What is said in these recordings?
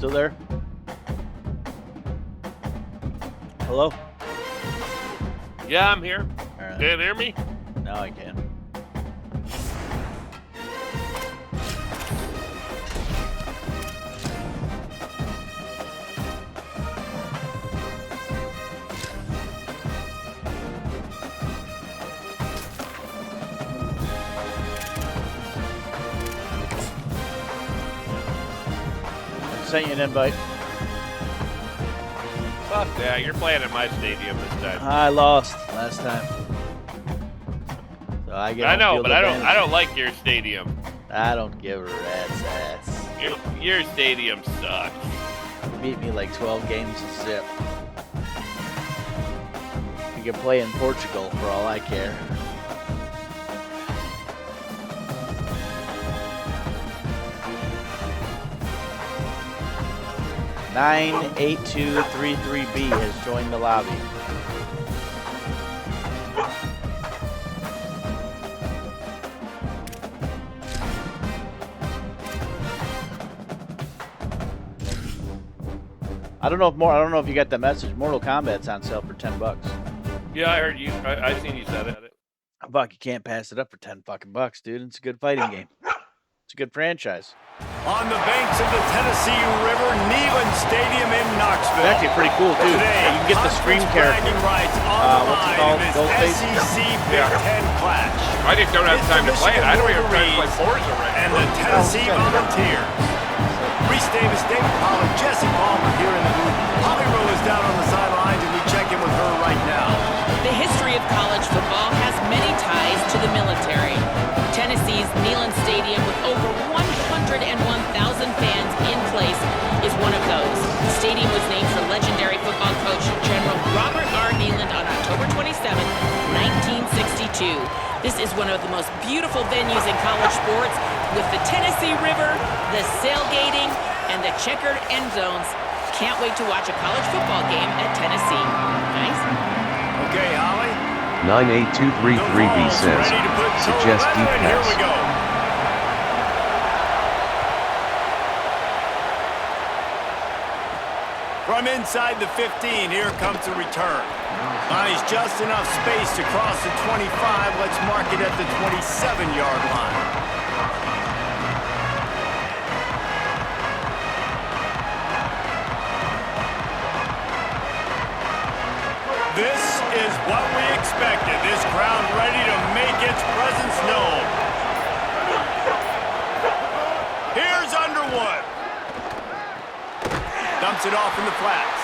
still there? Hello? Yeah, I'm here. All right. Can't hear me? Now I can. Sent you an invite. Fuck yeah, you're playing in my stadium this time. I lost last time. So I get I know, home but field I advantage. don't like your stadium. I don't give a rat's ass. Your stadium sucks. Beat me like 12 games to zip. You can play in Portugal for all I care. (98233B) has joined the lobby. I don't know if you got the message. Mortal Kombat's on sale for $10. Yeah, I heard you. I seen you said it. Fuck, you can't pass it up for $10 fucking bucks, dude. It's a good fighting game. It's a good franchise. On the banks of the Tennessee River, Neyland Stadium in Knoxville. It's actually pretty cool, too. Today, You can get the Scream character. Rights on the What's it line called? in this Goldface? SEC Big Ten clash. I just don't have time to play it. I don't even try to play Forza right And now. the Tennessee Volunteers. Reese Davis, David Pollard, Jesse Palmer here in the booth. Holly Rowe is down on the sidelines, and we check in with her right now. The history of college football has many ties to the military. Tennessee's Neyland Stadium, with over 101,000 fans in place, is one of those. The stadium was named for legendary football coach General Robert R. Neyland on October 27, 1962. This is one of the most beautiful venues in college sports, with the Tennessee River, the sailgating, and the checkered end zones. Can't wait to watch a college football game at Tennessee. Guys? Okay, Holly. 98233B says, suggest deep Here we pass. go. From inside the 15, here comes the return. Buys just enough space to cross the 25. Let's mark it at the 27-yard line. This is what we expected. This crowd ready to make its presence known. Here's Underwood. Dumps it off in the flats.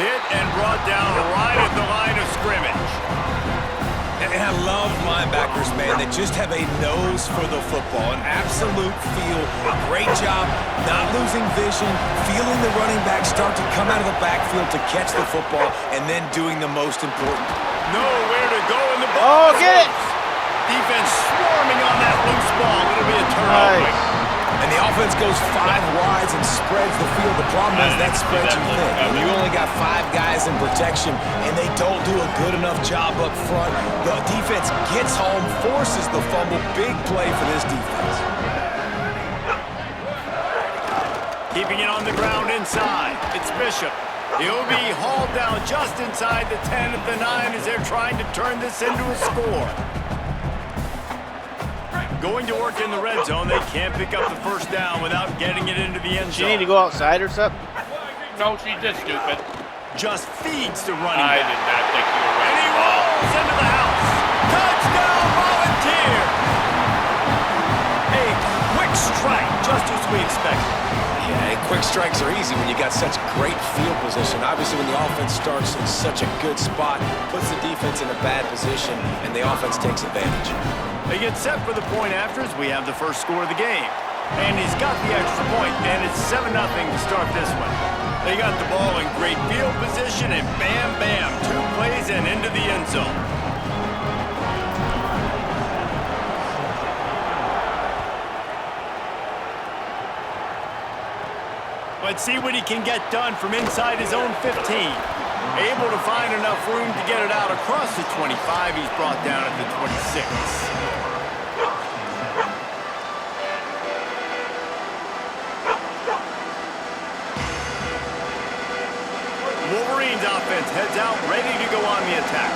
Hit and brought down right at the line of scrimmage. And I love linebackers, man, that just have a nose for the football, an absolute feel. Great job not losing vision, feeling the running back start to come out of the backfield to catch the football, and then doing the most important. Nowhere to go in the ball. Oh, get it! Defense swarming on that loose ball. It'll be a turnover. Nice. And the offense goes 5 wides and spreads the field. The problem is that spreads you thin. When you only got 5 guys in protection and they don't do a good enough job up front, the defense gets home, forces the fumble. Big play for this defense. Keeping it on the ground inside. It's Bishop. He'll be hauled down just inside the 10 of the 9 as they're trying to turn this into a score. Going to work in the red zone. They can't pick up the first down without getting it into the end She zone. need to go outside or something? No, she's just stupid. Just feeds the running I back. did not think you were And he running the ball. rolls into the house. Touchdown, Volunteer! A quick strike, just as we expected. Yeah, quick strikes are easy when you got such great field position. Obviously, when the offense starts in such a good spot, puts the defense in a bad position, and the offense takes advantage. They get set for the point after as we have the first score of the game. And he's got the extra point, and it's 7-0 to start this one. They got the ball in great field position, and bam, bam, 2 plays and into the end zone. Let's see what he can get done from inside his own 15. Able to find enough room to get it out across the 25. He's brought down at the 26. offense heads out, ready to go on the attack.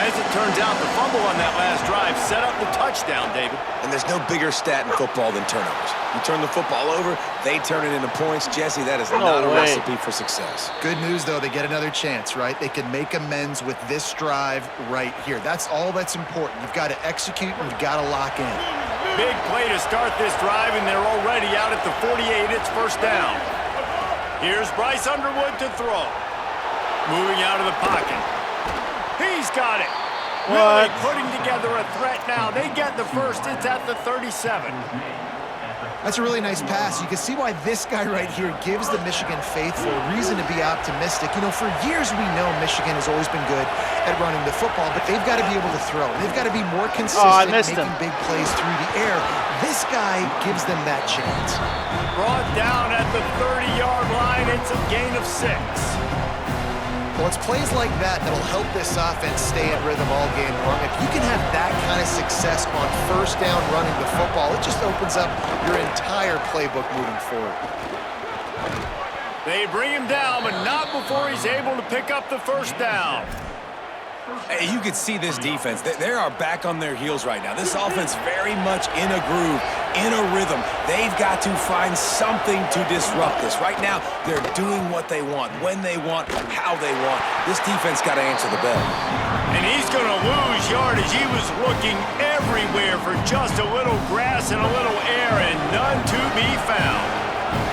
As it turns out, the fumble on that last drive set up the touchdown, David. And there's no bigger stat in football than turnovers. You turn the football over, they turn it into points. Jesse, that is not a recipe for success. Good news, though, they get another chance, right? They can make amends with this drive right here. That's all that's important. You've got to execute and you've got to lock in. Big play to start this drive, and they're already out at the 48. It's first down. Here's Bryce Underwood to throw. Moving out of the pocket. He's got it. Really putting together a threat now. They get the first. It's at the 37. That's a really nice pass. You can see why this guy right here gives the Michigan faithful a reason to be optimistic. You know, for years we know Michigan has always been good at running the football, but they've got to be able to throw. They've got to be more consistent making big plays through the air. This guy gives them that chance. Brought down at the 30-yard line. It's a gain of 6. Well, it's plays like that that'll help this offense stay in rhythm all game long. If you can have that kind of success on first down running the football, it just opens up your entire playbook moving forward. They bring him down, but not before he's able to pick up the first down. Hey, you can see this defense. They are back on their heels right now. This offense very much in a groove, in a rhythm. They've got to find something to disrupt this. Right now, they're doing what they want, when they want, how they want. This defense got to answer the bell. And he's going to lose yardage. He was looking everywhere for just a little grass and a little air, and none to be found.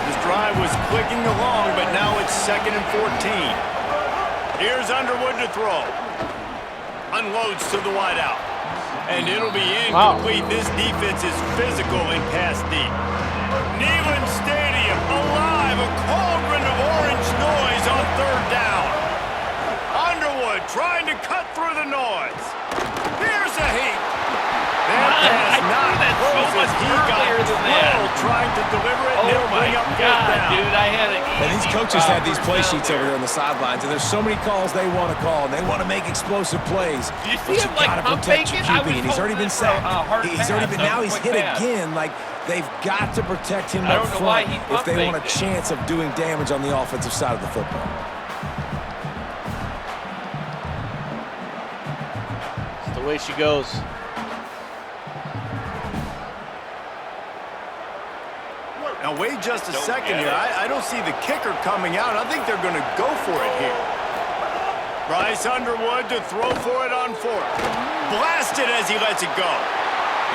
This drive was clicking along, but now it's 2nd and 14. Here's Underwood to throw. Unloads to the wideout. And it'll be incomplete. Wow. This defense is physical and pass deep. Neyland Stadium alive. A cauldron of orange noise on 3rd down. Underwood trying to cut through the noise. Here's a heat. That pass not close as he got twirled trying to deliver it. And it'll bring up 4th down. Dude, I had it. And these coaches have these play sheets over here on the sidelines, and there's so many calls they want to call, and they want to make explosive plays. Do you see him like pump faking? And he's already been sacked. He's already been. Now he's hit again. Like they've got to protect him up front if they want a chance of doing damage on the offensive side of the football. That's the way she goes. Now wait just a second here. I don't see the kicker coming out. I think they're going to go for it here. Bryce Underwood to throw for it on 4th. Blasted as he lets it go.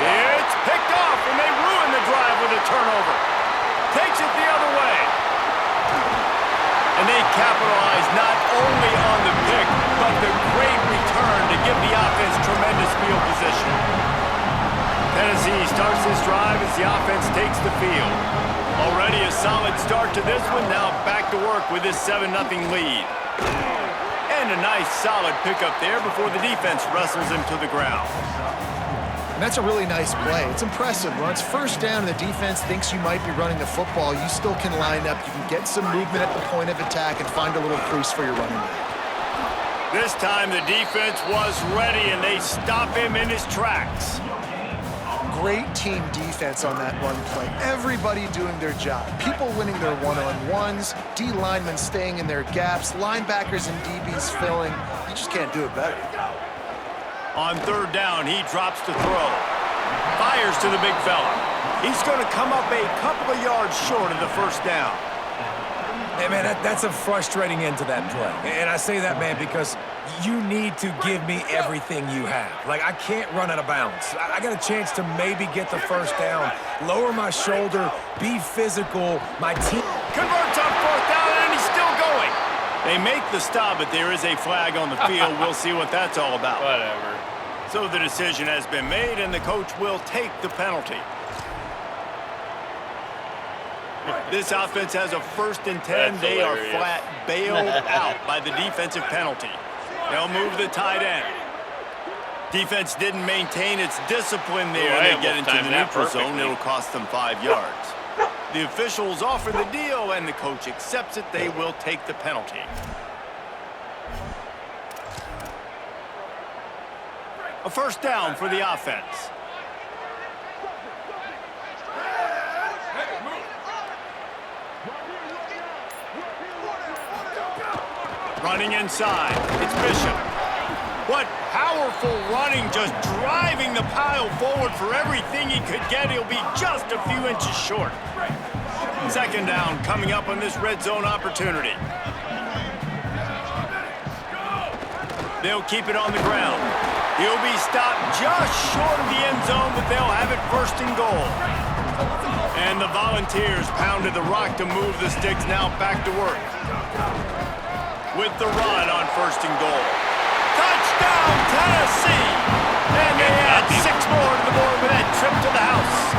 It's picked off, and they ruin the drive with a turnover. Takes it the other way. And they capitalize not only on the pick, but the great return to give the offense tremendous field position. Tennessee starts this drive as the offense takes the field. Already a solid start to this one. Now back to work with this 7-0 lead. And a nice solid pickup there before the defense wrestles him to the ground. And that's a really nice play. It's impressive. When it's first down and the defense thinks you might be running the football, you still can line up. You can get some movement at the point of attack and find a little crease for your running back. This time the defense was ready, and they stop him in his tracks. Great team defense on that run play. Everybody doing their job. People winning their one-on-ones, D linemen staying in their gaps, linebackers and DBs filling. You just can't do it better. On 3rd down, he drops to throw. Fires to the big fella. He's going to come up a couple of yards short of the first down. Hey, man, that's a frustrating end to that play. And I say that, man, because you need to give me everything you have. Like, I can't run out of bounds. I got a chance to maybe get the first down, lower my shoulder, be physical. My team converts on 4th down, and he's still going. They make the stop, but there is a flag on the field. We'll see what that's all about. Whatever. So the decision has been made, and the coach will take the penalty. This offense has a 1st and 10. They are flat bailed out by the defensive penalty. They'll move the tight end. Defense didn't maintain its discipline there. They get into the neutral zone. It'll cost them 5 yards. The officials offer the deal, and the coach accepts it. They will take the penalty. A first down for the offense. Running inside. It's Bishop. What powerful running, just driving the pile forward for everything he could get. He'll be just a few inches short. Second down coming up on this red zone opportunity. They'll keep it on the ground. He'll be stopped just short of the end zone, but they'll have it first and goal. And the Volunteers pounded the rock to move the sticks, now back to work. With the run on first and goal. Touchdown, Tennessee! And they add 6 more to the board with that trip to the house.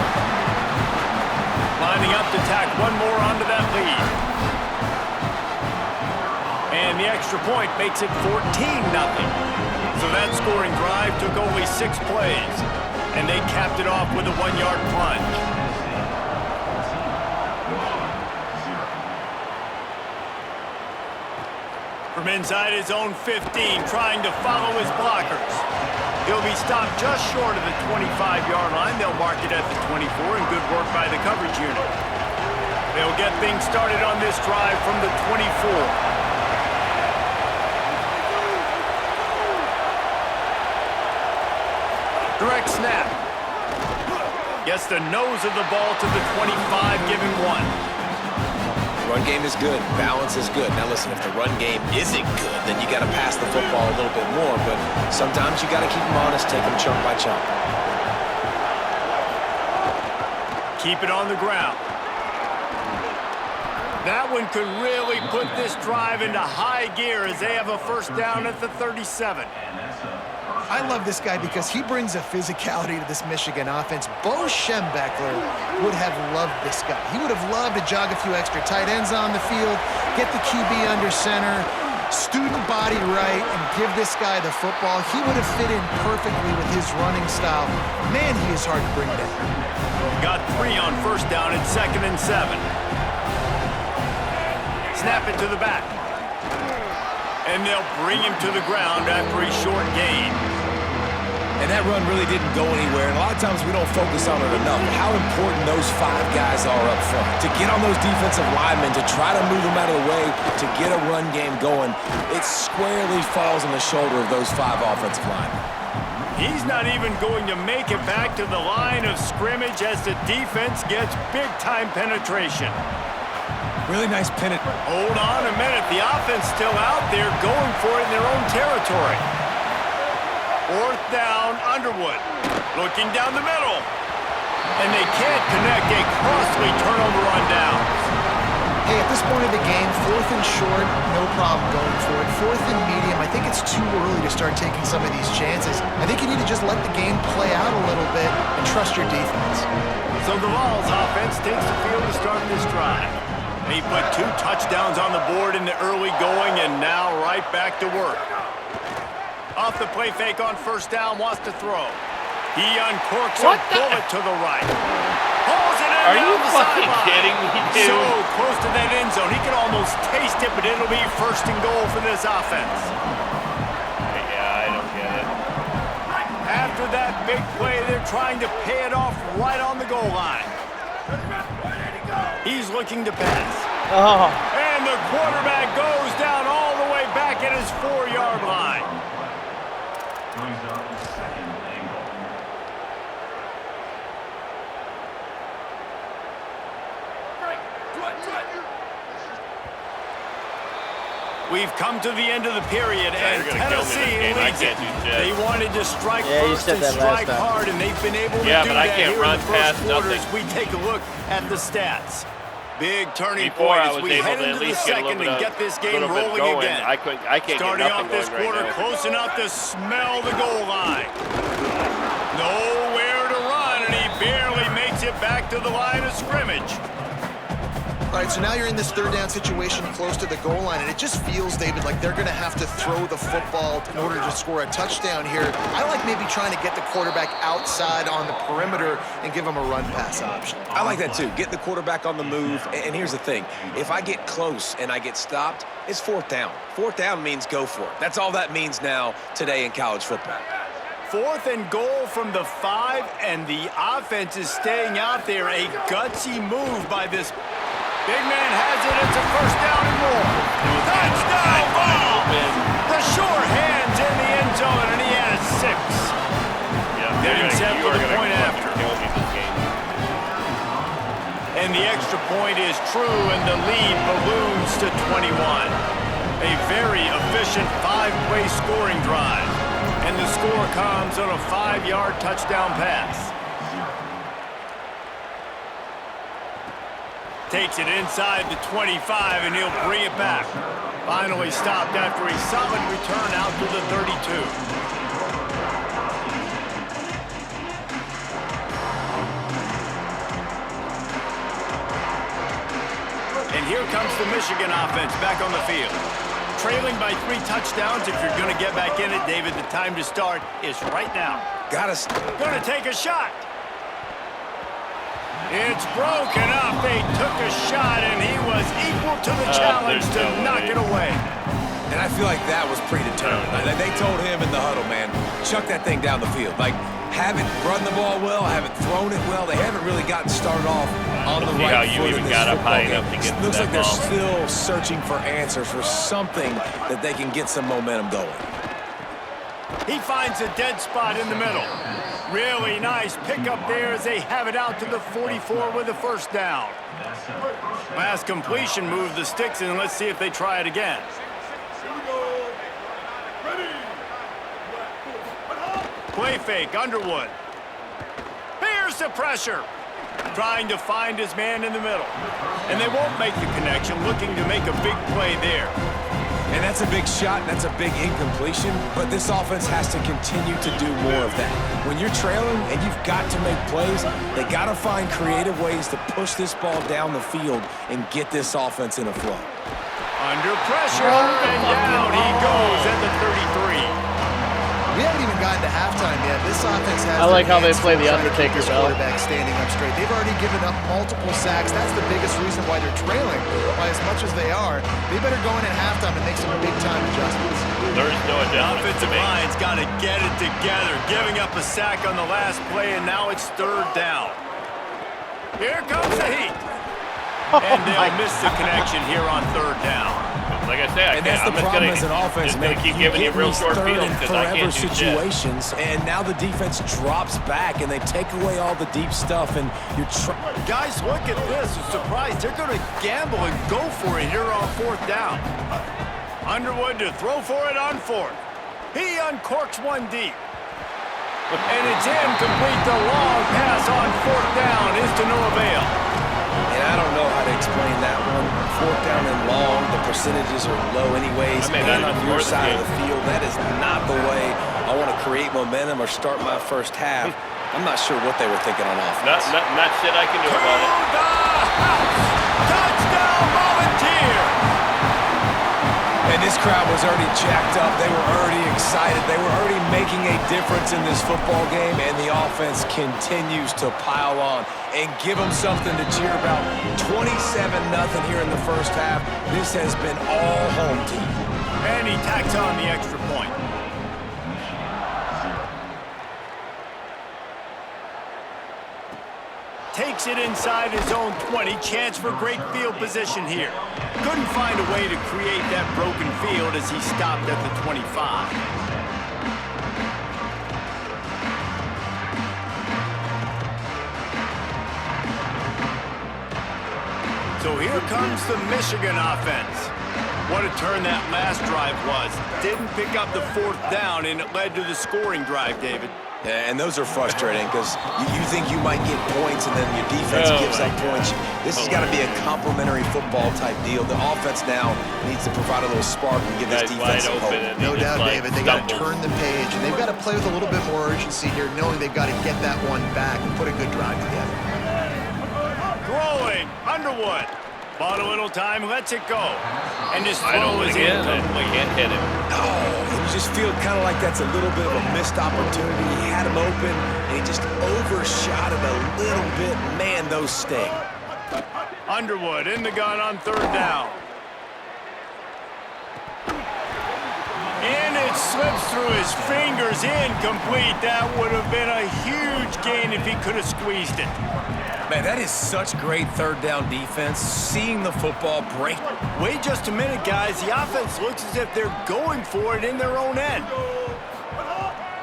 Lining up to tack one more onto that lead. And the extra point makes it 14-0. So that scoring drive took only 6 plays. And they capped it off with a 1-yard plunge. From inside his own 15, trying to follow his blockers. He'll be stopped just short of the 25-yard line. They'll mark it at the 24, and good work by the coverage unit. They'll get things started on this drive from the 24. Direct snap. Gets the nose of the ball to the 25, giving 1. Run game is good. Balance is good. Now listen, if the run game isn't good, then you got to pass the football a little bit more. But sometimes you got to keep them honest, take them chunk by chunk. Keep it on the ground. That one could really put this drive into high gear as they have a first down at the 37. I love this guy because he brings a physicality to this Michigan offense. Bo Schembechler would have loved this guy. He would have loved to jog a few extra tight ends on the field, get the QB under center, student body right, and give this guy the football. He would have fit in perfectly with his running style. Man, he is hard to bring down. Got 3 on first down at 2nd and 7. Snap it to the back. And they'll bring him to the ground after a short gain. And that run really didn't go anywhere. And a lot of times we don't focus on it enough. How important those 5 guys are up front. To get on those defensive linemen, to try to move them out of the way, to get a run game going, it squarely falls on the shoulder of those 5 offensive linemen. He's not even going to make it back to the line of scrimmage as the defense gets big-time penetration. Really nice pennant. Hold on a minute. The offense still out there going for it in their own territory. 4th down, Underwood. Looking down the middle. And they can't connect a costly turnover on downs. Hey, at this point of the game, 4th and short, no problem going for it. 4th and medium, I think it's too early to start taking some of these chances. I think you need to just let the game play out a little bit and trust your defense. So the Vols offense takes the field to start this drive. He put 2 touchdowns on the board in the early going and now right back to work. Off the play fake on first down, wants to throw. He uncorks a bullet to the right. Pulls it in. Are you fucking kidding me, dude? So close to that end zone. He can almost taste it, but it'll be first and goal for this offense. Yeah, I don't get it. After that big play, they're trying to pay it off right on the goal line. He's looking to pass. Oh. And the quarterback goes down all the way back at his 4-yard line. We've come to the end of the period, and Tennessee leads it. They wanted to strike first and strike hard, and they've been able to do that here in the first quarters. We take a look at the stats. Big turning point as we head into the second and get this game rolling again. I can't Starting get off this quarter close enough to smell the goal line. Nowhere to run, and he barely makes it back to the line of scrimmage. All right, so now you're in this 3rd down situation close to the goal line, and it just feels, David, like they're going to have to throw the football in order to score a touchdown here. I like maybe trying to get the quarterback outside on the perimeter and give him a run-pass option. I like that too. Get the quarterback on the move. And here's the thing. If I get close and I get stopped, it's 4th down. 4th down means go for it. That's all that means now today in college football. 4th and goal from the 5, and the offense is staying out there. A gutsy move by this Big man has it. It's a first down and more. Touchdown ball. The sure hands in the end zone, and he has 6. Getting set for the point after. And the extra point is true, and the lead balloons to 21. A very efficient 5-play scoring drive. And the score comes on a 5-yard touchdown pass. Takes it inside the 25, and he'll bring it back. Finally stopped after a solid return out to the 32. And here comes the Michigan offense back on the field. Trailing by 3 touchdowns. If you're going to get back in it, David, the time to start is right now. Gonna take a shot. It's broken up. They took a shot, and he was equal to the challenge to knock it away. And I feel like that was predetermined. They told him in the huddle, man, chuck that thing down the field. Like, haven't run the ball well, haven't thrown it well. They haven't really gotten started off on the right foot in this football game. Looks like they're still searching for answers, for something that they can get some momentum going. He finds a dead spot in the middle. Really nice pickup there as they have it out to the 44 with a first down. Last completion moved the sticks, and let's see if they try it again. Play fake, Underwood. Here's the pressure. Trying to find his man in the middle. And they won't make the connection, looking to make a big play there. And that's a big shot, and that's a big incompletion, but this offense has to continue to do more of that. When you're trailing and you've got to make plays, they got to find creative ways to push this ball down the field and get this offense in a flow. Under pressure, and down he goes at the 33. We haven't even gotten to halftime yet. This offense has. I like how they play the Undertaker bell. Quarterback standing up straight. They've already given up multiple sacks. That's the biggest reason why they're trailing by as much as they are. They better go in at halftime and make some big-time adjustments. There's no adjustment. Offensive line's got to get it together, giving up a sack on the last play, and now it's 3rd down. Here comes the heat. And they'll miss the connection here on 3rd down. Like I said, That's the problem as an offense, man. Just keep giving you real short fields because I can't do situations, and now the defense drops back, and they take away all the deep stuff, and you're Guys, look at this. I'm surprised. They're going to gamble and go for it here on 4th down. Underwood to throw for it on 4th. He uncorks one deep. And it's incomplete. The long pass on 4th down is to no avail. And I don't know how to explain that one. 4th down and long, the percentages are low anyways. And on your side of the field, that is not the way I want to create momentum or start my first half. I'm not sure what they were thinking on offense. Not shit I can do about it. Touchdown, Volunteer! And this crowd was already jacked up. They were already excited. They were already making a difference in this football game, and the offense continues to pile on and give them something to cheer about. 27-0 here in the first half. This has been all home team. And he tacks on the extra point. Takes it inside his own 20. Chance for great field position here. Couldn't find a way to create that broken field as he stopped at the 25. So here comes the Michigan offense. What a turn that last drive was. Didn't pick up the 4th down, and it led to the scoring drive, David. Yeah, and those are frustrating because you think you might get points and then your defense gives up points. This has got to be a complementary football type deal. The offense now needs to provide a little spark and give this defense some hope. No doubt, David. They got to turn the page, and they've got to play with a little bit more urgency here, knowing they've got to get that one back and put a good drive together. Throwing, Underwood. Bought a little time, lets it go. And his throw is in. We can't hit him. Oh, and you just feel kind of like that's a little bit of a missed opportunity. He had him open, and he just overshot it a little bit. Man, those sting. Underwood in the gun on 3rd down. And it slips through his fingers, incomplete. That would have been a huge gain if he could have squeezed it. Man, that is such great third down defense. Seeing the football break. Wait just a minute, guys. The offense looks as if they're going for it in their own end.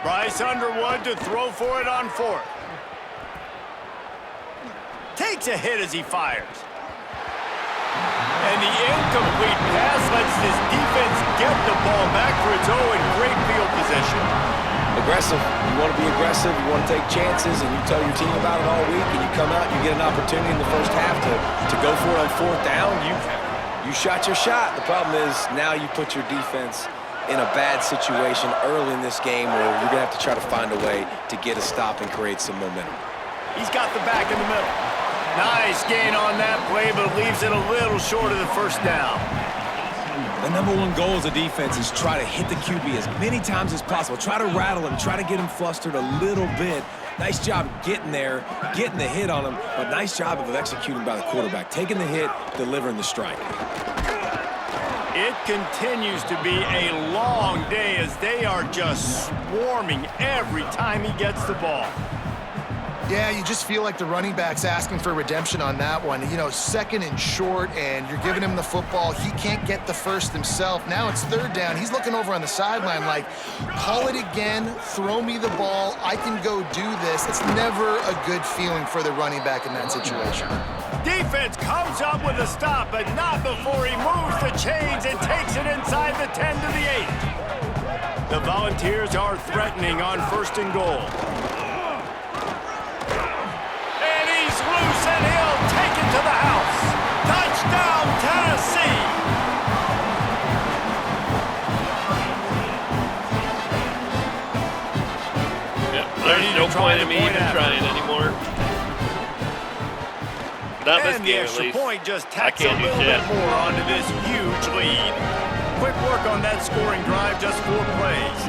Bryce Underwood to throw for it on fourth. Takes a hit as he fires. And the incomplete pass lets this defense get the ball back for its own great field position. Aggressive. You want to be aggressive. You want to take chances, and you tell your team about it all week, and you come out and you get an opportunity in the first half to go for it on fourth down. You shot your shot. The problem is now you put your defense in a bad situation early in this game where you're going to have to try to find a way to get a stop and create some momentum. He's got the back in the middle. Nice gain on that play, but leaves it a little short of the first down. The number one goal as a defense is try to hit the QB as many times as possible. Try to rattle him, try to get him flustered a little bit. Nice job getting there, getting the hit on him, but nice job of executing by the quarterback. Taking the hit, delivering the strike. It continues to be a long day as they are just swarming every time he gets the ball. Yeah, you just feel like the running back's asking for redemption on that one. You know, second and short, and you're giving him the football. He can't get the first himself. Now it's third down. He's looking over on the sideline like, call it again, throw me the ball, I can go do this. It's never a good feeling for the running back in that situation. Defense comes up with a stop, but not before he moves the chains and takes it inside the 10 to the 8. The Volunteers are threatening on first and goal. Loose, and he'll take it to the house. Touchdown, Tennessee! Yeah, there's no point in me even trying anymore. Not this and game, the at extra least. point just I tacks a can't do little shit. bit more onto this huge lead. Quick work on that scoring drive, just 4 plays.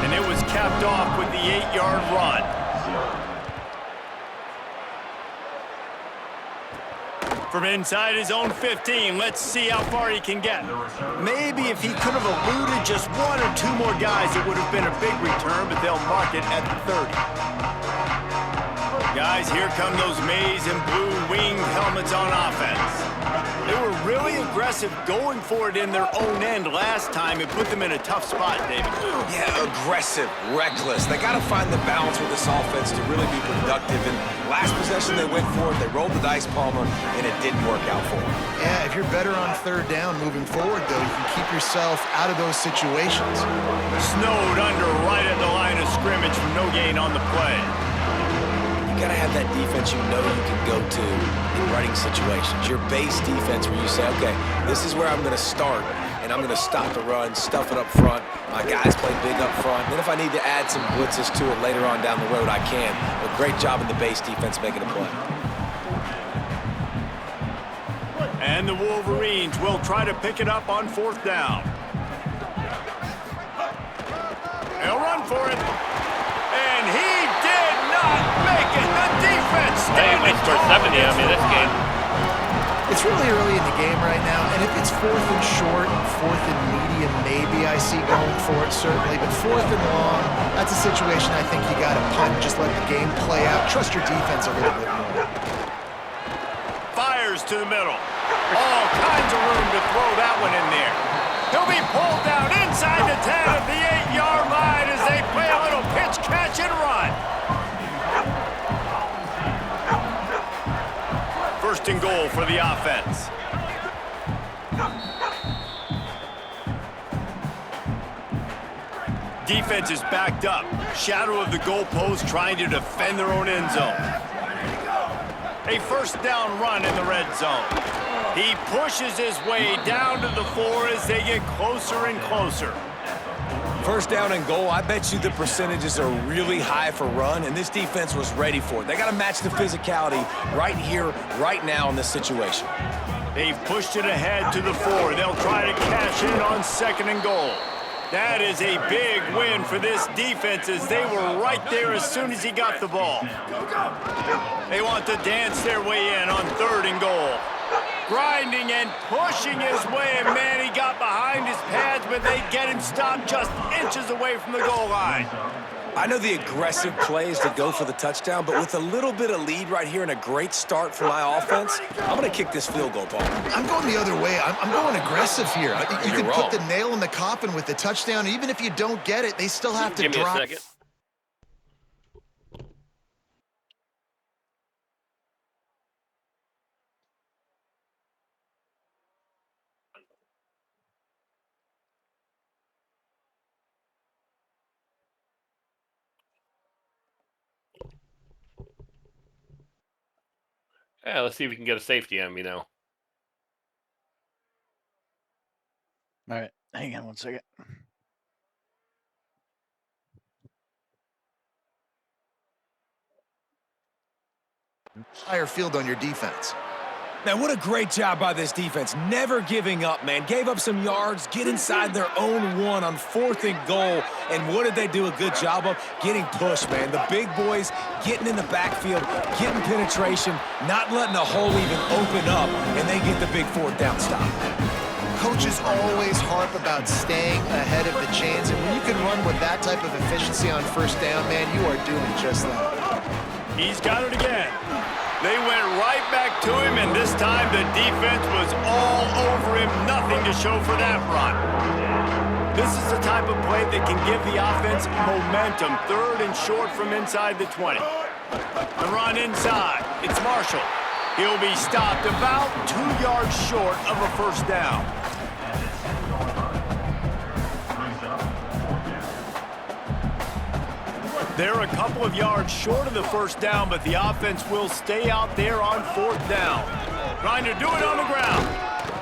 And it was capped off with the 8-yard run. From inside his own 15, let's see how far he can get. Maybe if he could have eluded just 1 or 2 more guys, it would have been a big return, but they'll mark it at the 30. Guys, here come those maize and blue winged helmets on offense. They were really aggressive going for it in their own end last time. It put them in a tough spot, David. Yeah, aggressive, reckless. They got to find the balance with this offense to really be productive. And last possession they went for it, they rolled the dice, Palmer, and it didn't work out for them. Yeah, if you're better on third down moving forward, though, you can keep yourself out of those situations. Snowed under right at the line of scrimmage from no gain on the play. You got to have that defense you know you can go to in running situations. Your base defense where you say, okay, this is where I'm going to start, and I'm going to stop the run, stuff it up front. My guys play big up front. Then if I need to add some blitzes to it later on down the road, I can. But great job in the base defense making a play. And the Wolverines will try to pick it up on fourth down. They'll run for it. And he did not make it. The defense standing Score tall 70 on me this game. It's really early in the game right now, and if it's fourth and short, fourth and medium, maybe I see going for it, certainly. But fourth and long, that's a situation I think you got to punt. Just let the game play out. Trust your defense a little bit more. Fires to the middle. All kinds of room to throw that one in there. He'll be pulled down inside the 10 of the 8-yard line as they play a little pitch, catch, and run. First and goal for the offense. Defense is backed up. Shadow of the goalpost trying to defend their own end zone. A first down run in the red zone. He pushes his way down to the 4 as they get closer and closer. First down and goal, I bet you the percentages are really high for run, and this defense was ready for it. They got to match the physicality right here, right now in this situation. They've pushed it ahead to the 4. They'll try to cash in on second and goal. That is a big win for this defense as they were right there as soon as he got the ball. They want to dance their way in on third and goal. grinding and pushing his way, and man, he got behind his pads, but they get him stopped just inches away from the goal line. I know the aggressive play is to go for the touchdown, but with a little bit of lead right here and a great start for my offense, I'm going to kick this field goal, Paul. I'm going the other way. I'm going aggressive here. You can wrong. put the nail in the coffin with the touchdown. Even if you don't get it, they still have to Give me drop. a second. Yeah, let's see if we can get a safety on me now. All right, hang on one second. Higher field on your defense. Man, what a great job by this defense. Never giving up, man. Gave up some yards, get inside their own 1 on 4th and goal. And what did they do a good job of? Getting pushed, man. The big boys getting in the backfield, getting penetration, not letting the hole even open up, and they get the big 4th down stop. Coaches always harp about staying ahead of the chains, and when you can run with that type of efficiency on 1st down, man, you are doing just that. He's got it again. They went right back to him, and this time the defense was all over him. Nothing to show for that run. This is the type of play that can give the offense momentum. 3rd and short from inside the 20. The run inside. It's Marshall. He'll be stopped about 2 yards short of a 1st down. They're a couple of yards short of the 1st down, but the offense will stay out there on 4th down. Trying to do it on the ground.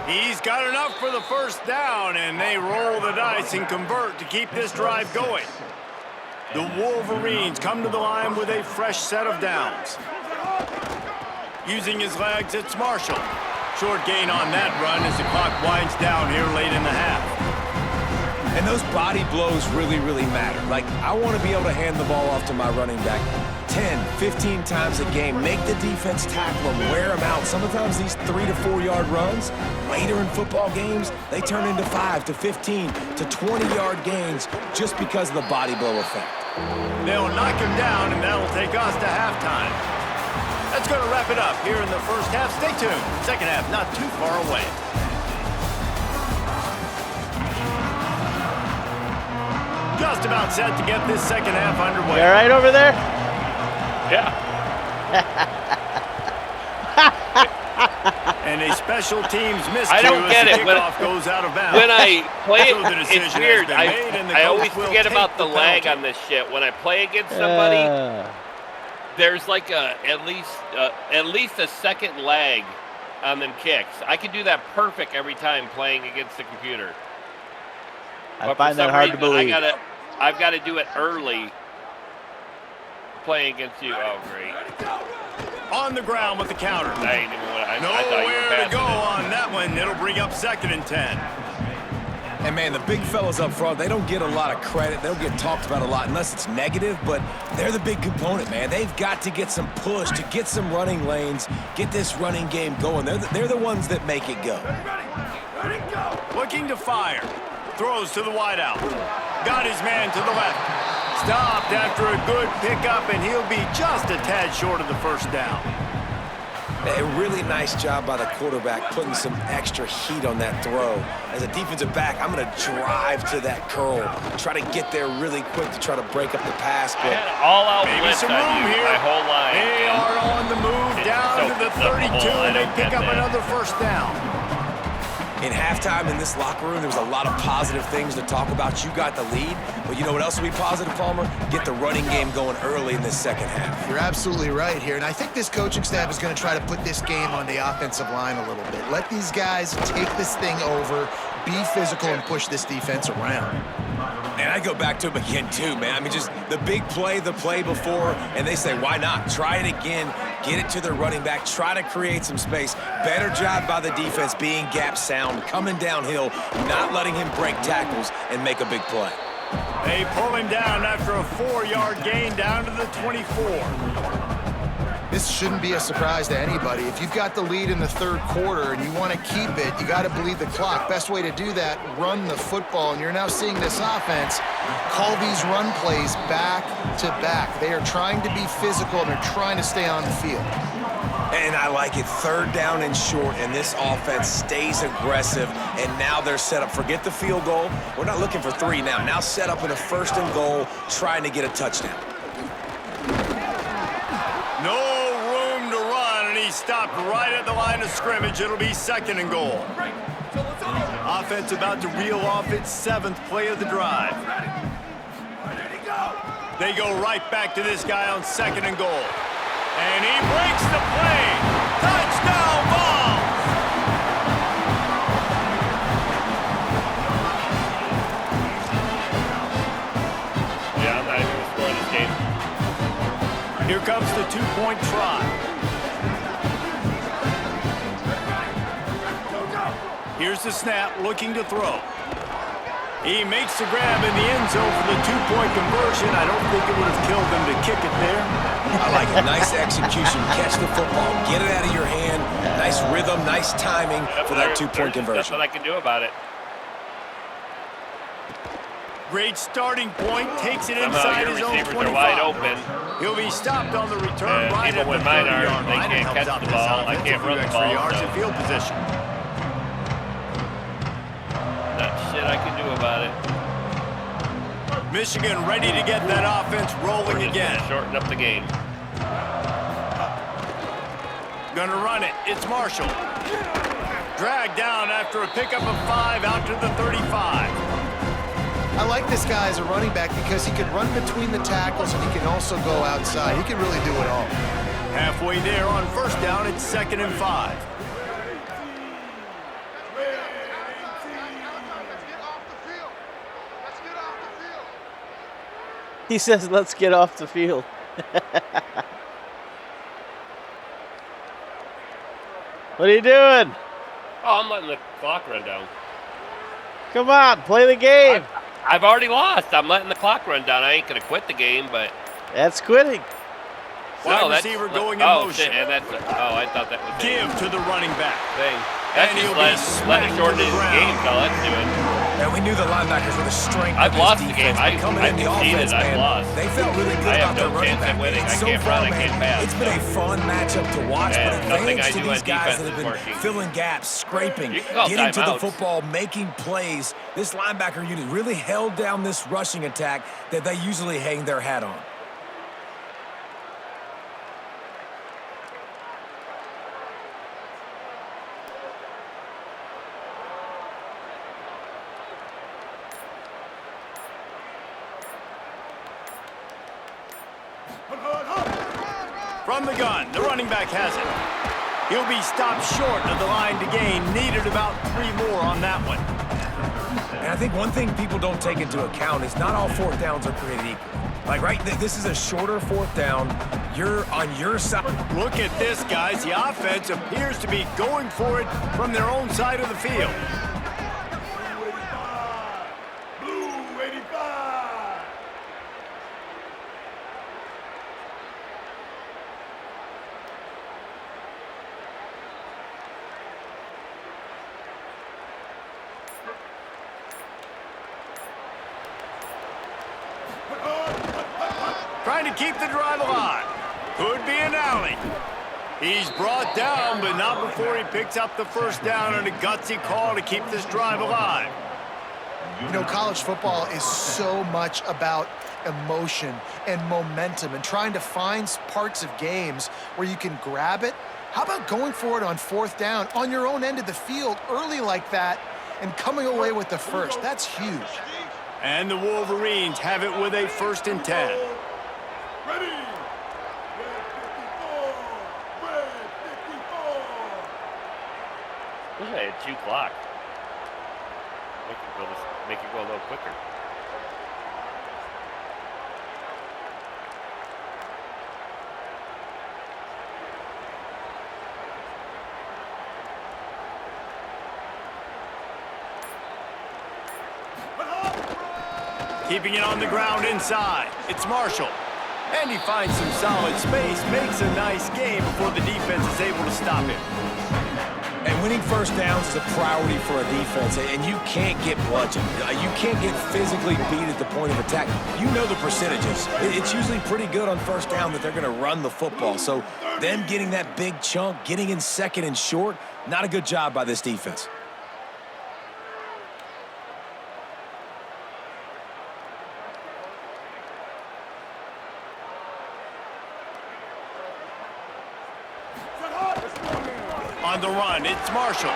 He's got enough for the 1st down, and they roll the dice and convert to keep this drive going. The Wolverines come to the line with a fresh set of downs. Using his legs, it's Marshall. Short gain on that run as the clock winds down here late in the half. And those body blows really, really matter. Like, I want to be able to hand the ball off to my running back 10, 15 times a game. Make the defense tackle them, wear them out. Sometimes these 3 to 4 yard runs, later in football games, they turn into 5 to 15 to 20 yard gains just because of the body blow effect. They'll knock him down, and that'll take us to halftime. That's going to wrap it up here in the 1st half. Stay tuned. 2nd half not too far away. Just about set to get this 2nd half underway. You all right over there? Yeah. And a special teams miscue I don't get as it. the kickoff goes out of bounds. When I play So the it, it's decision weird. has been made, and the I coach always will forget take about the lag penalty. on this shit. When I play against somebody, there's like at least a 2nd lag on them kicks. I can do that perfect every time playing against the computer. I find that hard to believe. I've got to do it early playing against you. Oh, great. On the ground with the counter. I thought you were Nowhere to passing go it. on that one. It'll bring up 2nd and 10. And, man, the big fellas up front, they don't get a lot of credit. They don't get talked about a lot unless it's negative, but they're the big component, man. They've got to get some push, to get some running lanes, get this running game going. They're the ones that make it go. Looking to fire. Throws to the wideout. Got his man to the left. Stopped after a good pickup, and he'll be just a tad short of the 1st down. A really nice job by the quarterback putting some extra heat on that throw. As a defensive back, I'm going to drive to that curl, try to get there really quick to try to break up the pass. I But had all out Maybe blitz some on room you, here. my whole line. They are on the move down to the 32, and they pick up another 1st down. in halftime in this locker room, there was a lot of positive things to talk about. You got the lead, but you know what else will be positive, Palmer? Get the running game going early in this 2nd half. You're absolutely right here, and I think this coaching staff is going to try to put this game on the offensive line a little bit. Let these guys take this thing over, be physical, and push this defense around. And I go back to him again, too, man. I mean, just the big play, the play before, and they say, why not? Try it again, get it to their running back, try to create some space. Better job by the defense being gap sound, coming downhill, not letting him break tackles and make a big play. They pull him down after a 4-yard gain down to the 24. This shouldn't be a surprise to anybody. If you've got the lead in the third quarter and you want to keep it, you got to bleed the clock. Best way to do that, run the football. And you're now seeing this offense call these run plays back to back. They are trying to be physical and they're trying to stay on the field. And I like it. Third down and short, and this offense stays aggressive. And now they're set up. Forget the field goal. We're not looking for 3 now. Now set up in a first and goal, trying to get a touchdown. No room to run, and he stopped right at the line of scrimmage. It'll be second and goal. Offense about to reel off its 7th play of the drive. They go right back to this guy on second and goal. And he breaks the play. Touchdown ball. Yeah, I'm not even going to score this game. Here comes the 2-point try. Here's the snap, looking to throw. He makes the grab in the end zone for the 2-point conversion. I don't think it would have killed him to kick it there. I like it. Nice execution. Catch the football. Get it out of your hand. Nice rhythm, nice timing for that 2-point conversion. Nothing I can do about it. Great starting point. Takes it Somehow inside your his own receivers 25. are wide open. He'll be stopped on the return right even at the when mine are, 30-yard they line. can't It catch helps the out ball. I this can't offense run a the few extra ball, yards so. in field position. Not shit I can do about it. Michigan ready to get that offense rolling We're just again. gonna shorten up the game. Gonna run it. It's Marshall. Dragged down after a pickup of 5 out to the 35. I like this guy as a running back because he can run between the tackles and he can also go outside. He can really do it all. Halfway there on first down, it's 2nd and 5. He says, let's get off the field. What are you doing? Oh, I'm letting the clock run down. Come on, play the game. I've already lost. I'm letting the clock run down. I ain't going to quit the game, but... That's quitting. Wide receiver going in motion. Shit, and that's... Oh, I thought that was Give to the running back. thing. That's And just he'll be letting smacked shorten to the his ground. game, so let's do it. And we knew the linebackers were the strength I've of this lost the game. defense. Coming I've in the conceded. offense, I've man, lost. they felt really good I have about their no running chance back. at winning. I So can't far, run, I man, can't pass, it's been a fun matchup to watch, And but nothing advantage I to do these on guys defense that have is been working. filling gaps, scraping, You can call getting to the timeouts. football, making plays. This linebacker unit really held down this rushing attack that they usually hang their hat on. From the gun, the running back has it. He'll be stopped short of the line to gain. Needed about 3 more on that one. And I think one thing people don't take into account is not all 4th downs are created equal. Like, right, this is a shorter 4th down. You're on your side. Look at this, guys. The offense appears to be going for it from their own side of the field. Blue 85. Trying to keep the drive alive. Could be an alley. He's brought down, but not before he picks up the first down and a gutsy call to keep this drive alive. You know, college football is so much about emotion and momentum and trying to find parts of games where you can grab it. How about going for it on 4th down on your own end of the field early like that and coming away with the first? That's huge. And the Wolverines have it with a 1st and 10. Ready. Red 54. Red 54. I had 2 clock. Make it go a little quicker. Keeping it on the ground inside. It's Marshall. And he finds some solid space, makes a nice game before the defense is able to stop him. And winning first downs is a priority for a defense, and you can't get bludgeoned. You can't get physically beat at the point of attack. You know the percentages. It's usually pretty good on first down that they're going to run the football. So them getting that big chunk, getting in second and short, not a good job by this defense. On the run, it's Marshall.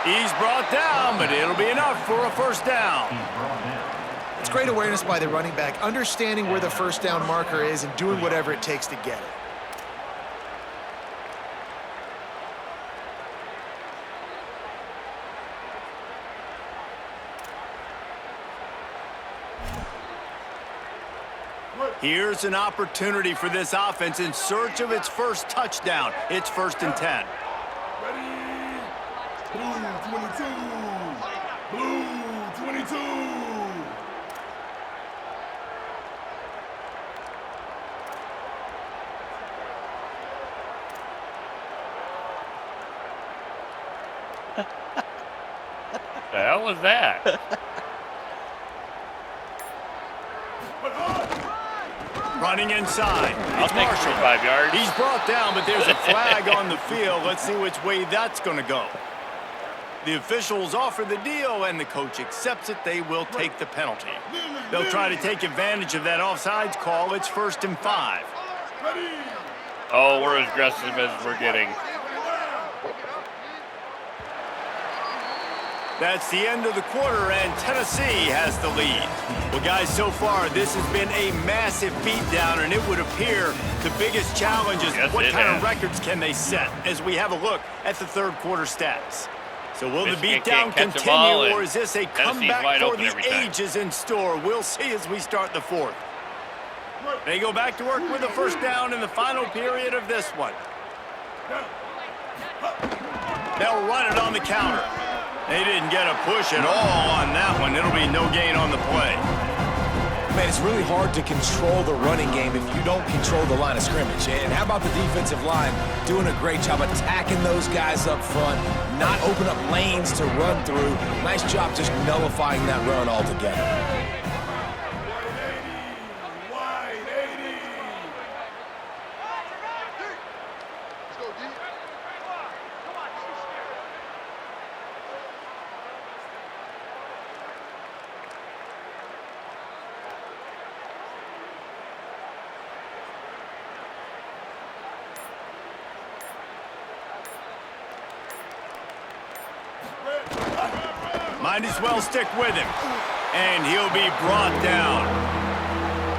He's brought down, but it'll be enough for a first down. It's great awareness by the running back, understanding where the first down marker is and doing whatever it takes to get it. Here's an opportunity for this offense in search of its first touchdown. It's 1st and 10. Ready? Blue 22. Blue 22. The hell was that? Running inside. I'll take 25 yards. He's brought down, but there's a flag on the field. Let's see which way that's going to go. The officials offer the deal, and the coach accepts it. They will take the penalty. They'll try to take advantage of that offsides call. It's 1st and 5. Oh, we're as aggressive as we're getting. That's the end of the quarter, and Tennessee has the lead. Well, guys, so far, this has been a massive beatdown, and it would appear the biggest challenge is what kind of records can they set as we have a look at the third quarter stats. So will the beatdown continue, or is this a comeback for the ages in store? We'll see as we start the fourth. They go back to work with a first down in the final period of this one. They'll run it on the counter. They didn't get a push at all on that one. It'll be no gain on the play. Man, it's really hard to control the running game if you don't control the line of scrimmage. And how about the defensive line doing a great job attacking those guys up front, not open up lanes to run through. Nice job just nullifying that run altogether. Might as well stick with him. And he'll be brought down.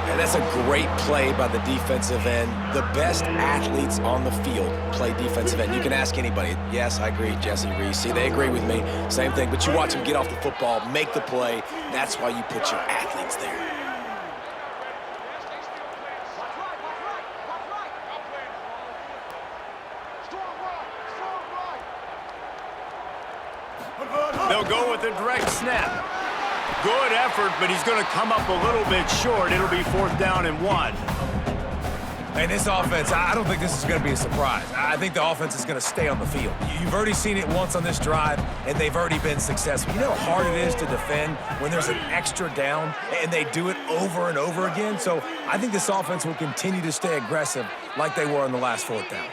And that's a great play by the defensive end. The best athletes on the field play defensive end. You can ask anybody. Yes, I agree, Jesse Reese. See, they agree with me. Same thing. But you watch them get off the football, make the play. That's why you put your athletes there. They'll go with a direct snap. Good effort, but he's going to come up a little bit short. It'll be 4th down and 1. And this offense, I don't think this is going to be a surprise. I think the offense is going to stay on the field. You've already seen it once on this drive, and they've already been successful. You know how hard it is to defend when there's an extra down, and they do it over and over again? So I think this offense will continue to stay aggressive like they were on the last 4th down.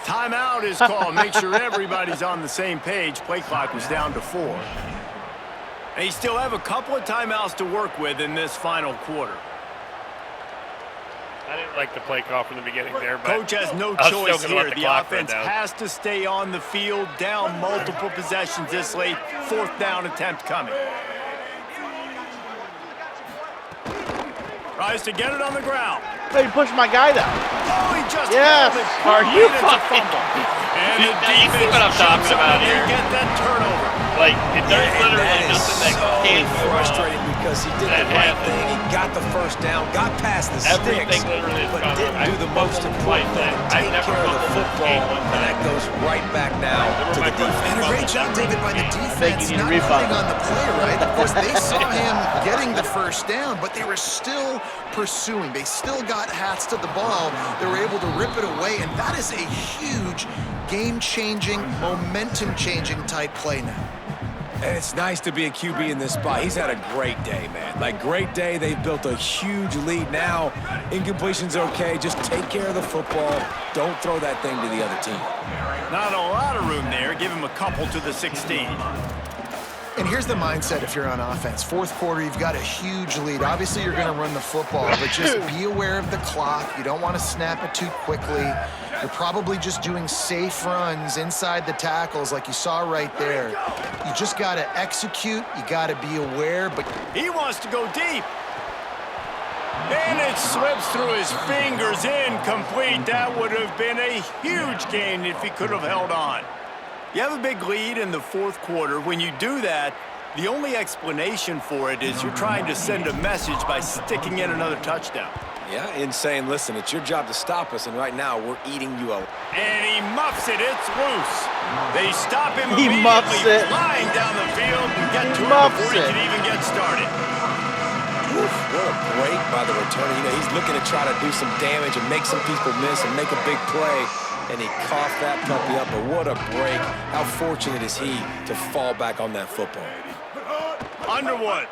Timeout is called. Make sure everybody's on the same page. Play clock was down to 4. They still have a couple of timeouts to work with in this final quarter. I didn't like the play call from the beginning there, but Coach has no choice here. The offense has to stay on the field, down multiple possessions this late. 4th down attempt coming. Tries to get it on the ground. Hey, you pushed my guy down. Oh, he just yes. Are you fucking? And the defense, you see what I'm talking about here? Get that turnover. Like, there's literally just in that case. Frustrating because he did the right thing. He got the first down, got past the sticks, but didn't do the most important thing, take care of the football, and that goes right back now to the defense. And a great job, David, by the defense not putting on the play, right? Of course, they saw him getting the first down, but they were still pursuing. They still got hats to the ball. They were able to rip it away, and that is a huge game-changing, momentum-changing type play now. And it's nice to be a QB in this spot. He's had a great day, man. Like, great day. They've built a huge lead now. Incompletion's okay. Just take care of the football. Don't throw that thing to the other team. Not a lot of room there. Give him a couple to the 16. And here's the mindset if you're on offense. Fourth quarter, you've got a huge lead. Obviously, you're going to run the football, but just be aware of the clock. You don't want to snap it too quickly. You're probably just doing safe runs inside the tackles like you saw right there. You just got to execute. You got to be aware, but he wants to go deep. And it slips through his fingers, incomplete. That would have been a huge gain if he could have held on. You have a big lead in the fourth quarter. When you do that, the only explanation for it is you're trying to send a message by sticking in another touchdown. Yeah, and saying, listen, it's your job to stop us, and right now we're eating you out. And he muffs it. It's loose. They stop him He muffs immediately, it. flying down the field and get to him Muffs before he it. can even get started. Oof, what a break by the returner. You know, he's looking to try to do some damage and make some people miss and make a big play. And he coughed that puppy up, but what a break. How fortunate is he to fall back on that football? Underwood.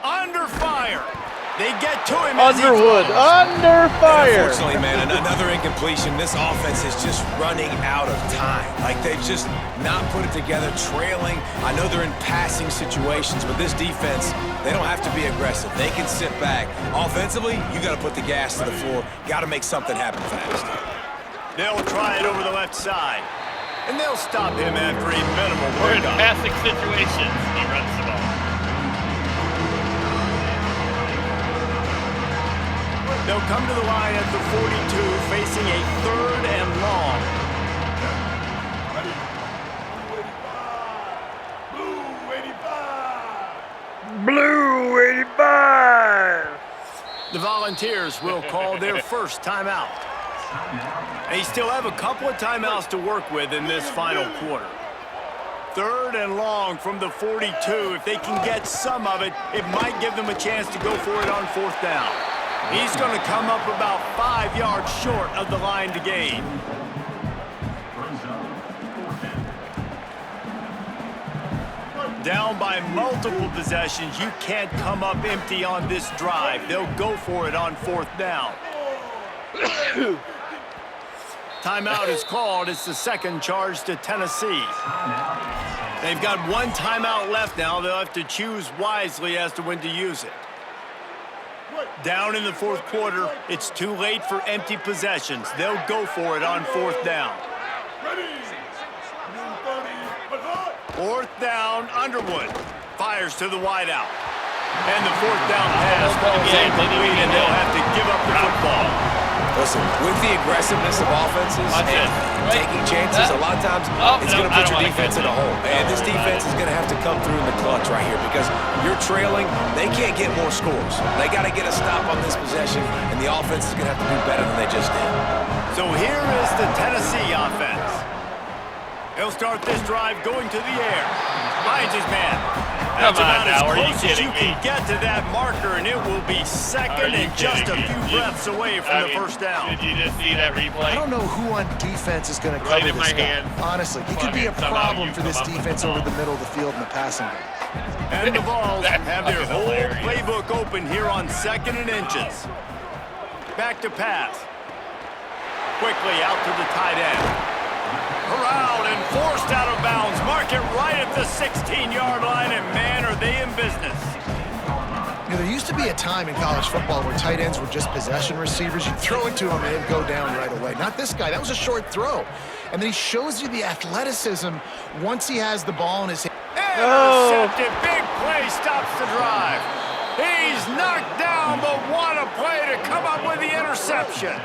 Under fire. They get to him as he Underwood, falls. under fire. Unfortunately, man, another incompletion. This offense is just running out of time. Like, they've just not put it together, trailing. I know they're in passing situations, but this defense, they don't have to be aggressive. They can sit back. Offensively, you got to put the gas to the floor. Got to make something happen fast. They'll try it over the left side. And they'll stop him after a minimal We're in work. passing situations. He runs the ball. They'll come to the line at the 42, facing a 3rd and long. Blue 85. Blue 85. The Volunteers will call their first timeout. They still have a couple of timeouts to work with in this final quarter. 3rd and long from the 42. If they can get some of it, it might give them a chance to go for it on 4th down. He's going to come up about 5 yards short of the line to gain. Down by multiple possessions, you can't come up empty on this drive. They'll go for it on 4th down. Timeout is called. It's the second charge to Tennessee. They've got one timeout left now. They'll have to choose wisely as to when to use it. Down in the fourth quarter, it's too late for empty possessions. They'll go for it on 4th down. 4th down, Underwood fires to the wideout. And the 4th down pass falls incomplete, and they'll have to give up the football. Listen, with the aggressiveness of offenses and taking chances, a lot of times it's going to put your defense in a hole. And this defense is going to have to come through in the clutch right here because you're trailing. They can't get more scores. They got to get a stop on this possession, and the offense is going to have to do better than they just did. So here is the Tennessee offense. He'll start this drive going to the air. Finds his man. That's about as close as you can get to that marker, and it will be second and just a few breaths away from the first down. Did you just see that replay? I don't know who on defense is going to Right cover in this my guy. hand. Honestly, he could be a problem for this defense over the middle of the field in the passing game. And the Vols That's have their fucking whole hilarious. playbook open here on 2nd and inches. Back to pass. Quickly out to the tight end. Corralled and forced out of bounds. Mark it right at the 16-yard line, and man, are they in business. You know, there used to be a time in college football where tight ends were just possession receivers. You'd throw it to him and it'd go down right away. Not this guy. That was a short throw. And then he shows you the athleticism once he has the ball in his hand. Intercepted. Big play stops the drive. He's knocked down, but what a play to come up with the interception.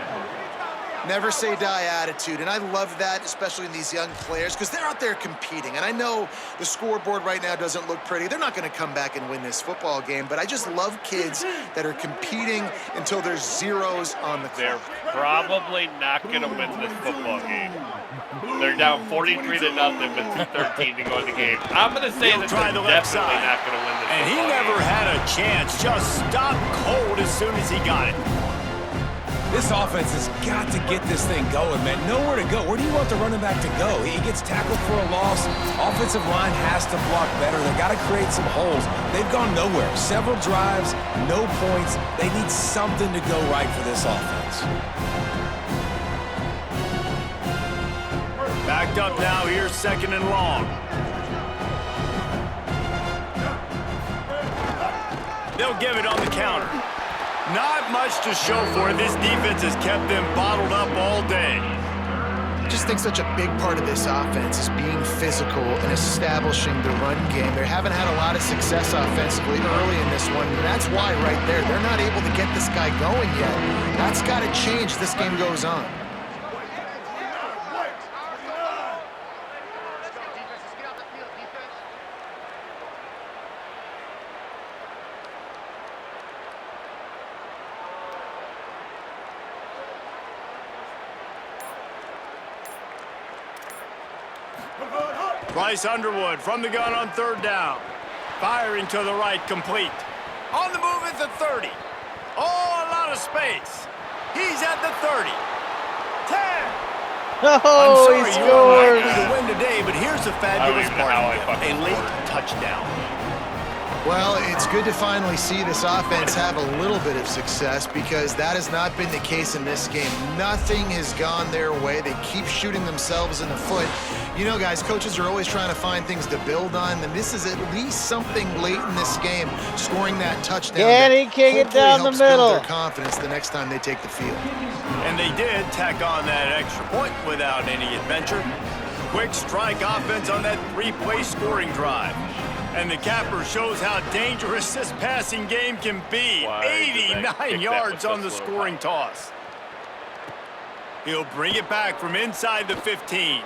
Never say die attitude, and I love that, especially in these young players, because they're out there competing. And I know the scoreboard right now doesn't look pretty. They're not going to come back and win this football game, but I just love kids that are competing until there's zeros on the clock. They're probably not going to win this football game. They're down 43-0 with 2:13 to go in the game. I'm going to say that they're definitely not going to win this and he never had a chance. Just stopped cold as soon as he got it. This offense has got to get this thing going, man. Nowhere to go. Where do you want the running back to go? He gets tackled for a loss. Offensive line has to block better. They got to create some holes. They've gone nowhere. Several drives, no points. They need something to go right for this offense. Backed up now. Here's 2nd and long. They'll give it on the counter. Not much to show for it. This defense has kept them bottled up all day. I just think such a big part of this offense is being physical and establishing the run game. They haven't had a lot of success offensively early in this one, and that's why right there, they're not able to get this guy going yet. That's got to change as this game goes on. Bryce Underwood from the gun on 3rd down. Firing to the right, complete. On the move at the 30. Oh, a lot of space. He's at the 30. 10. Oh, he scored! You're unlikely to win today, but here's the fabulous part of it. A late touchdown. Well, it's good to finally see this offense have a little bit of success because that has not been the case in this game. Nothing has gone their way. They keep shooting themselves in the foot. You know, guys, coaches are always trying to find things to build on, and this is at least something late in this game, scoring that touchdown. Can he kick it down the middle? Build their confidence the next time they take the field. And they did tack on that extra point without any adventure. Quick strike offense on that 3-play scoring drive. And the capper shows how dangerous this passing game can be. 89 yards on the scoring toss. He'll bring it back from inside the 15.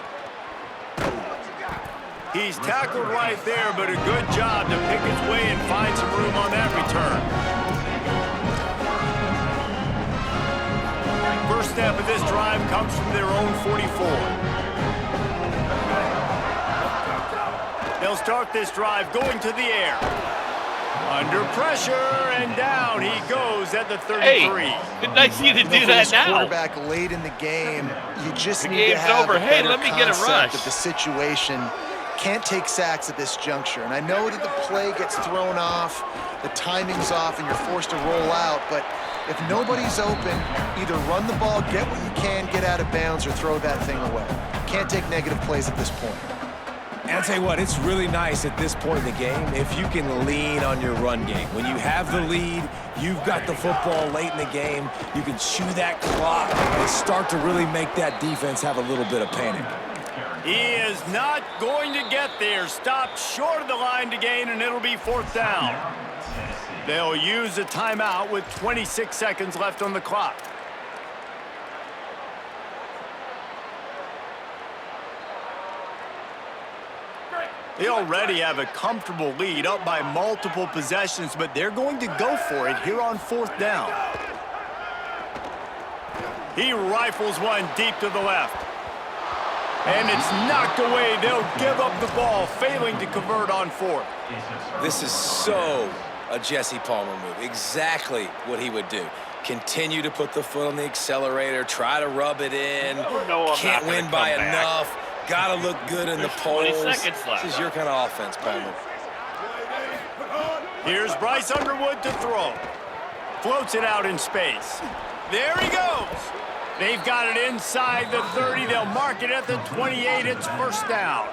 He's tackled right there, but a good job to pick his way and find some room on that return. First step of this drive comes from their own 44. They'll start this drive going to the air. Under pressure, and down he goes at the 33. Hey, nice of you to do that now. Quarterback late in the game, you just need to have over. a Hey, better let me get a rush. of the situation. Can't take sacks at this juncture. And I know that the play gets thrown off, the timing's off, and you're forced to roll out. But if nobody's open, either run the ball, get what you can, get out of bounds, or throw that thing away. Can't take negative plays at this point. And I'll tell you what, it's really nice at this point in the game if you can lean on your run game. When you have the lead, you've got the football late in the game, you can chew that clock and start to really make that defense have a little bit of panic. He is not going to get there. Stopped short of the line to gain, and it'll be 4th down. They'll use a timeout with 26 seconds left on the clock. They already have a comfortable lead, up by multiple possessions, but they're going to go for it here on 4th down. He rifles one deep to the left. And it's knocked away. They'll give up the ball, failing to convert on 4th. This is so a Jesse Palmer move. Exactly what he would do. Continue to put the foot on the accelerator, try to rub it in. Can't win by enough. Gotta look good in the polls. 20 seconds left. This is your kind of offense, Palmer. Here's Bryce Underwood to throw. Floats it out in space. There he goes. They've got it inside the 30. They'll mark it at the 28. It's 1st down.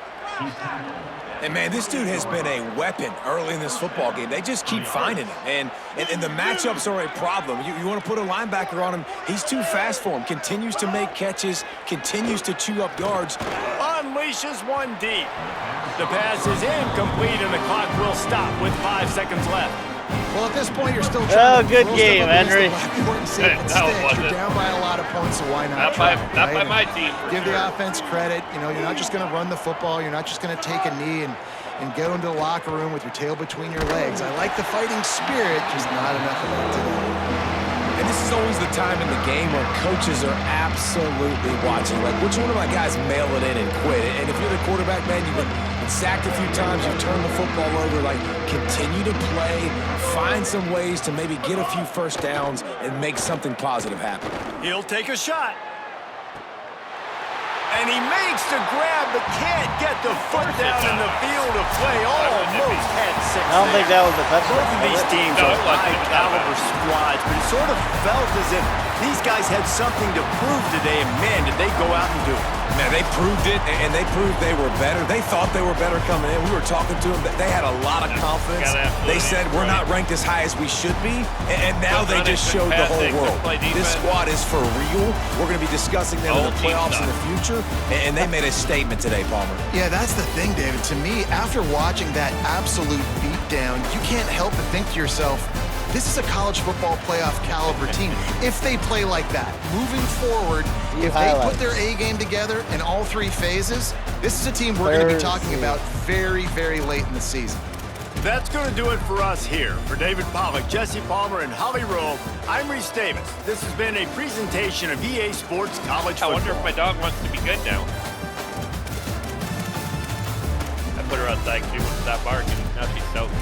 And, man, this dude has been a weapon early in this football game. They just keep finding him. And the matchups are a problem. You want to put a linebacker on him, he's too fast for him. Continues to make catches, continues to chew up yards. Unleashes one deep. The pass is incomplete, and the clock will stop with 5 seconds left. Well, at this point, you're still trying to good throw game, stuff up against Henry. the blackboard and say, No, "It it stinks." wasn't. You're down by a lot of points, so why not Not try? by right? my team. For Give sure. the offense credit. You know, you're not just going to run the football. You're not just going to take a knee and go into the locker room with your tail between your legs. I like the fighting spirit, just not enough of that today. And this is always the time in the game where coaches are absolutely watching. Like, which one of my guys mail it in and quit? And if you're the quarterback, man, you've been sacked a few times, you've turned the football over, like, continue to play, find some ways to maybe get a few first downs and make something positive happen. He'll take a shot. And he makes the grab, but can't get the foot down in the field of play. Almost had 6 I don't think that was a touchdown. Both of these teams No, are it wasn't. high-caliber squads, but it sort of felt as if these guys had something to prove today, and man, did they go out and do it. Man, they proved it, and they proved they were better. They thought they were better coming in. We were talking to them. They had a lot of confidence. They said, we're not ranked as high as we should be, and now they just showed the whole world. This squad is for real. We're going to be discussing them in the playoffs in the future, and they made a statement today, Palmer. Yeah, that's the thing, David. To me, after watching that absolute beatdown, you can't help but think to yourself, this is a college football playoff caliber team. If they play like that, moving forward, if they put their A game together in all 3 phases, this is a team we're going to be talking about very, very late in the season. That's going to do it for us here. For David Pollock, Jesse Palmer, and Holly Rowe, I'm Reese Davis. This has been a presentation of EA Sports College Football. I wonder if my dog wants to be good now. I put her outside. She wouldn't stop barking. Now she's soaked.